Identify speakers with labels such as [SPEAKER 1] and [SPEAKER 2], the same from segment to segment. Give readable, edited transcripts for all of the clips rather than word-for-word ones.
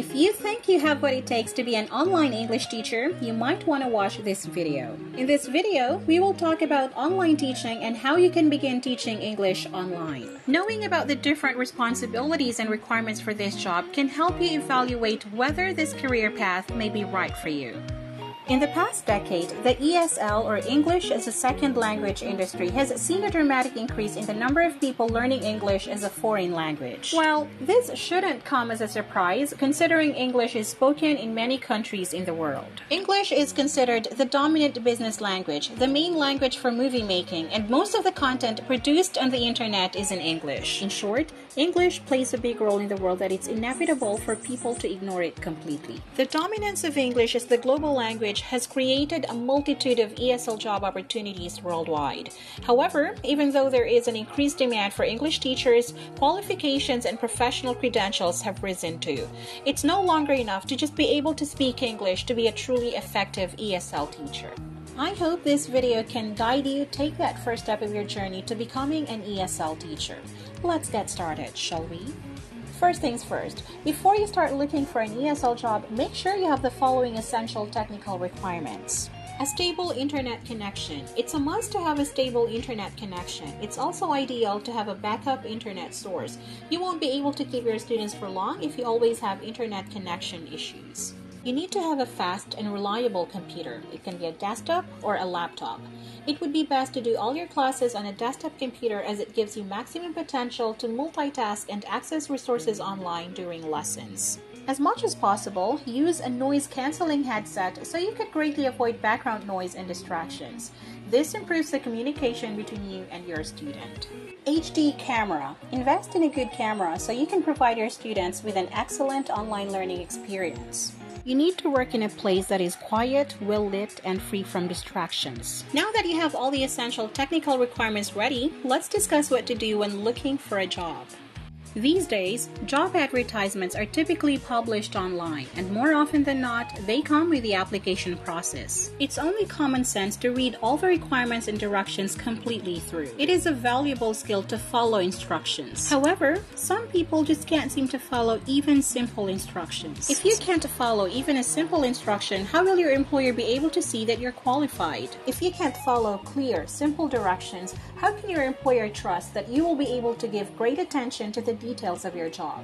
[SPEAKER 1] If you think you have what it takes to be an online English teacher, you might want to watch this video. In this video, we will talk about online teaching and how you can begin teaching English online. Knowing about the different responsibilities and requirements for this job can help you evaluate whether this career path may be right for you. In the past decade, the ESL or English as a Second Language industry has seen a dramatic increase in the number of people learning English as a foreign language. Well, this shouldn't come as a surprise considering English is spoken in many countries in the world. English is considered the dominant business language, the main language for movie making, and most of the content produced on the internet is in English. In short, English plays a big role in the world that it's inevitable for people to ignore it completely. The dominance of English as the global language has created a multitude of ESL job opportunities worldwide. However, even though there is an increased demand for English teachers, qualifications and professional credentials have risen too. It's no longer enough to just be able to speak English to be a truly effective ESL teacher. I hope this video can guide you take that first step of your journey to becoming an ESL teacher. Let's get started, shall we? First things first, before you start looking for an ESL job, make sure you have the following essential technical requirements. A stable internet connection. It's a must to have a stable internet connection. It's also ideal to have a backup internet source. You won't be able to keep your students for long if you always have internet connection issues. You need to have a fast and reliable computer. It can be a desktop or a laptop. It would be best to do all your classes on a desktop computer as it gives you maximum potential to multitask and access resources online during lessons. As much as possible, use a noise-canceling headset so you could greatly avoid background noise and distractions. This improves the communication between you and your student. HD camera. Invest in a good camera so you can provide your students with an excellent online learning experience. You need to work in a place that is quiet, well-lit, and free from distractions. Now that you have all the essential technical requirements ready, let's discuss what to do when looking for a job. These days, job advertisements are typically published online, and more often than not, they come with the application process. It's only common sense to read all the requirements and directions completely through. It is a valuable skill to follow instructions. However, some people just can't seem to follow even simple instructions. If you can't follow even a simple instruction, how will your employer be able to see that you're qualified? If you can't follow clear, simple directions, how can your employer trust that you will be able to give great attention to the details of your job?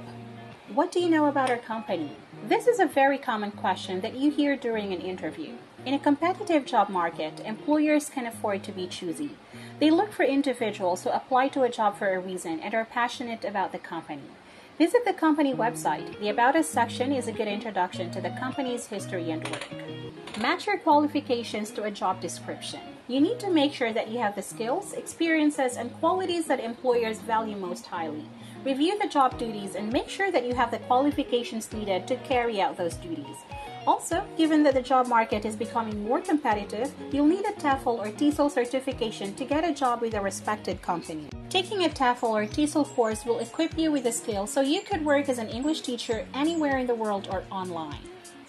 [SPEAKER 1] What do you know about our company? This is a very common question that you hear during an interview. In a competitive job market, employers can afford to be choosy. They look for individuals who apply to a job for a reason and are passionate about the company. Visit the company website. The About Us section is a good introduction to the company's history and work. Match your qualifications to a job description. You need to make sure that you have the skills, experiences, and qualities that employers value most highly. Review the job duties and make sure that you have the qualifications needed to carry out those duties. Also, given that the job market is becoming more competitive, you'll need a TEFL or TESOL certification to get a job with a respected company. Taking a TEFL or TESOL course will equip you with the skills so you could work as an English teacher anywhere in the world or online.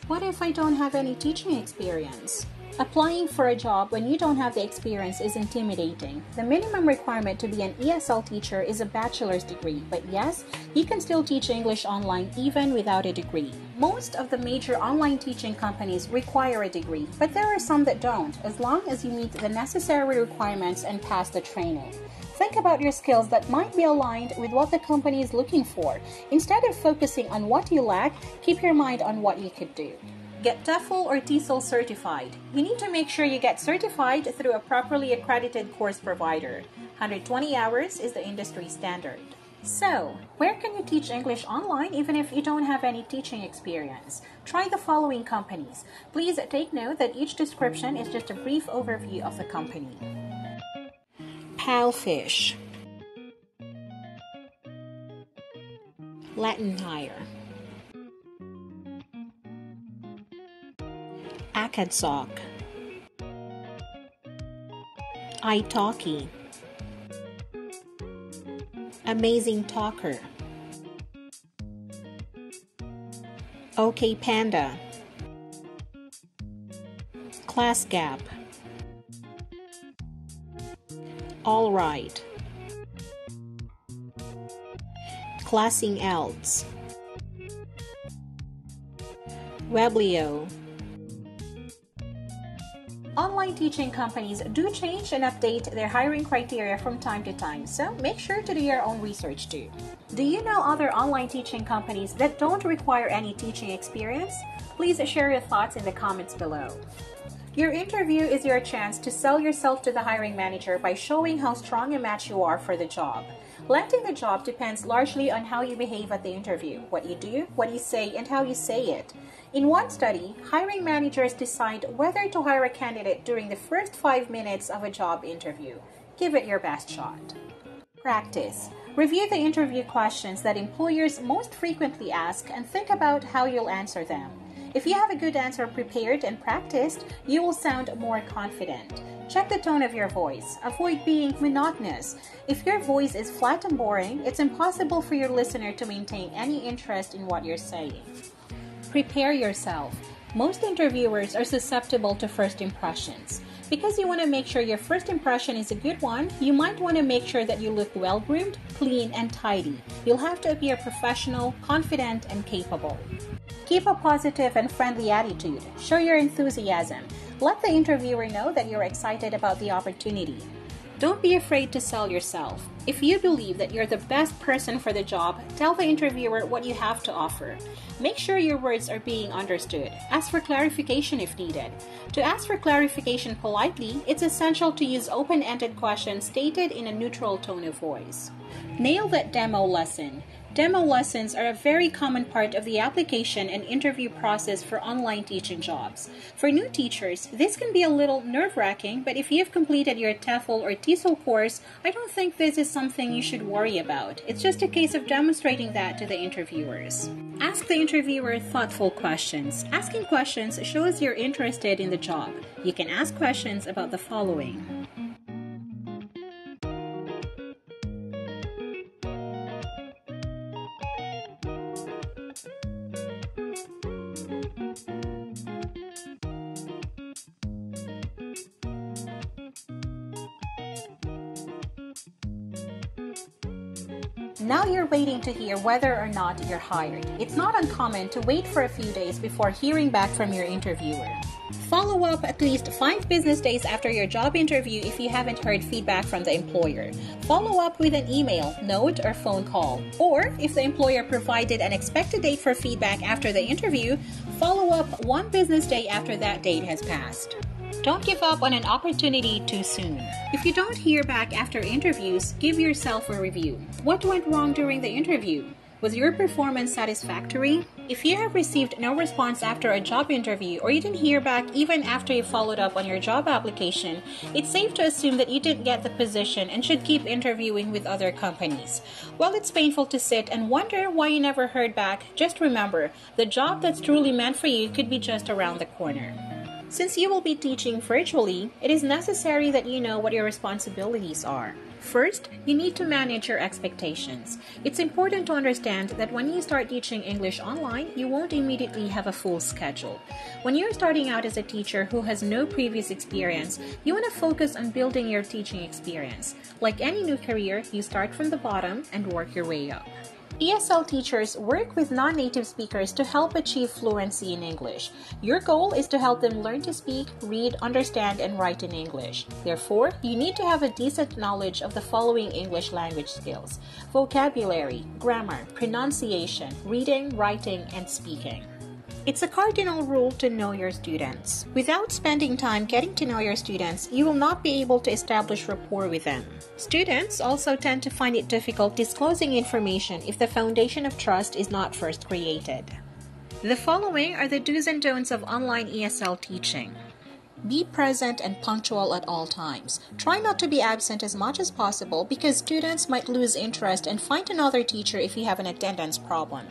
[SPEAKER 1] What if I don't have any teaching experience? Applying for a job when you don't have the experience is intimidating. The minimum requirement to be an ESL teacher is a bachelor's degree, but yes, you can still teach English online even without a degree. Most of the major online teaching companies require a degree, but there are some that don't, as long as you meet the necessary requirements and pass the training. Think about your skills that might be aligned with what the company is looking for. Instead of focusing on what you lack, keep your mind on what you could do. Get TEFL or TESOL certified. You need to make sure you get certified through a properly accredited course provider. 120 hours is the industry standard. So, where can you teach English online even if you don't have any teaching experience? Try the following companies. Please take note that each description is just a brief overview of the company. Palfish, Latin Hire, Akadsoc, italki, Amazing Talker, OK Panda, ClassGap, All Right, Classing Else, Weblio. Online teaching companies do change and update their hiring criteria from time to time, so make sure to do your own research too. Do you know other online teaching companies that don't require any teaching experience? Please share your thoughts in the comments below. Your interview is your chance to sell yourself to the hiring manager by showing how strong a match you are for the job. Landing the job depends largely on how you behave at the interview, what you do, what you say, and how you say it. In one study, hiring managers decide whether to hire a candidate during the first 5 minutes of a job interview. Give it your best shot. Practice. Review the interview questions that employers most frequently ask and think about how you'll answer them. If you have a good answer prepared and practiced, you will sound more confident. Check the tone of your voice. Avoid being monotonous. If your voice is flat and boring, it's impossible for your listener to maintain any interest in what you're saying. Prepare yourself. Most interviewers are susceptible to first impressions. Because you want to make sure your first impression is a good one, you might want to make sure that you look well-groomed, clean, and tidy. You'll have to appear professional, confident, and capable. Keep a positive and friendly attitude. Show your enthusiasm. Let the interviewer know that you're excited about the opportunity. Don't be afraid to sell yourself. If you believe that you're the best person for the job, tell the interviewer what you have to offer. Make sure your words are being understood. Ask for clarification if needed. To ask for clarification politely, it's essential to use open-ended questions stated in a neutral tone of voice. Nail that demo lesson. Demo lessons are a very common part of the application and interview process for online teaching jobs. For new teachers, this can be a little nerve-wracking, but if you've completed your TEFL or TESOL course, I don't think this is something you should worry about. It's just a case of demonstrating that to the interviewers. Ask the interviewer thoughtful questions. Asking questions shows you're interested in the job. You can ask questions about the following. Now you're waiting to hear whether or not you're hired. It's not uncommon to wait for a few days before hearing back from your interviewer. Follow up at least 5 business days after your job interview if you haven't heard feedback from the employer. Follow up with an email, note, or phone call. Or, if the employer provided an expected date for feedback after the interview, follow up 1 business day after that date has passed. Don't give up on an opportunity too soon. If you don't hear back after interviews, give yourself a review. What went wrong during the interview? Was your performance satisfactory? If you have received no response after a job interview or you didn't hear back even after you followed up on your job application, it's safe to assume that you didn't get the position and should keep interviewing with other companies. While it's painful to sit and wonder why you never heard back, just remember, the job that's truly meant for you could be just around the corner. Since you will be teaching virtually, it is necessary that you know what your responsibilities are. First, you need to manage your expectations. It's important to understand that when you start teaching English online, you won't immediately have a full schedule. When you're starting out as a teacher who has no previous experience, you want to focus on building your teaching experience. Like any new career, you start from the bottom and work your way up. ESL teachers work with non-native speakers to help achieve fluency in English. Your goal is to help them learn to speak, read, understand, and write in English. Therefore, you need to have a decent knowledge of the following English language skills: vocabulary, grammar, pronunciation, reading, writing, and speaking. It's a cardinal rule to know your students. Without spending time getting to know your students, you will not be able to establish rapport with them. Students also tend to find it difficult disclosing information if the foundation of trust is not first created. The following are the do's and don'ts of online ESL teaching. Be present and punctual at all times. Try not to be absent as much as possible because students might lose interest and find another teacher if you have an attendance problem.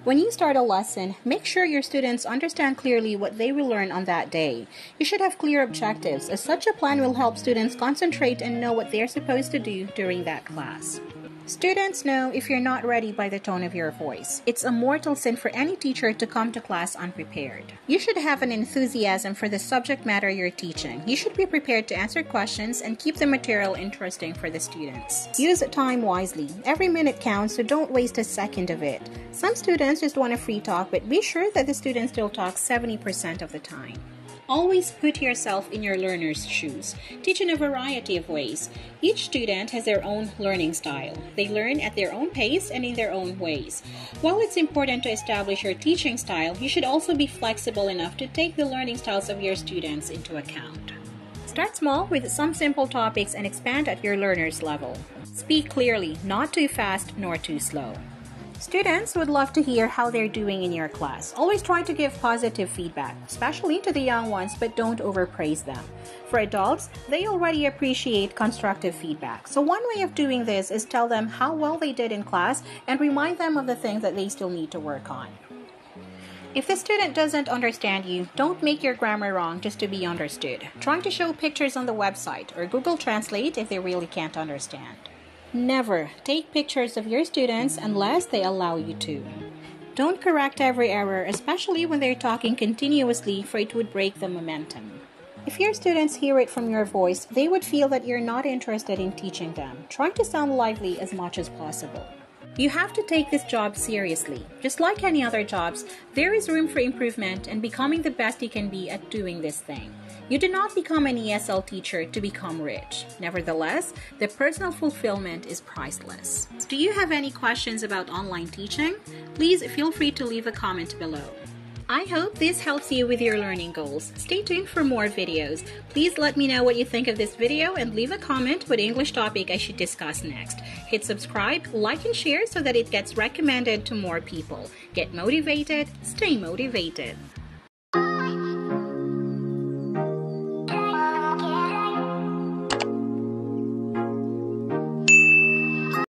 [SPEAKER 1] When you start a lesson, make sure your students understand clearly what they will learn on that day. You should have clear objectives, as such a plan will help students concentrate and know what they're supposed to do during that class. Students know if you're not ready by the tone of your voice. It's a mortal sin for any teacher to come to class unprepared. You should have an enthusiasm for the subject matter you're teaching. You should be prepared to answer questions and keep the material interesting for the students. Use time wisely. Every minute counts, so don't waste a second of it. Some students just want a free talk, but be sure that the student still talks 70% of the time. Always put yourself in your learner's shoes. Teach in a variety of ways. Each student has their own learning style. They learn at their own pace and in their own ways. While it's important to establish your teaching style, you should also be flexible enough to take the learning styles of your students into account. Start small with some simple topics and expand at your learner's level. Speak clearly, not too fast nor too slow. Students would love to hear how they're doing in your class. Always try to give positive feedback, especially to the young ones, but don't overpraise them. For adults, they already appreciate constructive feedback. So one way of doing this is tell them how well they did in class and remind them of the things that they still need to work on. If the student doesn't understand you, don't make your grammar wrong just to be understood. Try to show pictures on the website or Google Translate if they really can't understand. Never take pictures of your students unless they allow you to. Don't correct every error, especially when they're talking continuously, for it would break the momentum. If your students hear it from your voice, they would feel that you're not interested in teaching them. Try to sound lively as much as possible. You have to take this job seriously. Just like any other jobs, there is room for improvement and becoming the best you can be at doing this thing. You do not become an ESL teacher to become rich. Nevertheless, the personal fulfillment is priceless. Do you have any questions about online teaching? Please feel free to leave a comment below. I hope this helps you with your learning goals. Stay tuned for more videos. Please let me know what you think of this video and leave a comment what English topic I should discuss next. Hit subscribe, like and share so that it gets recommended to more people. Get motivated, stay motivated.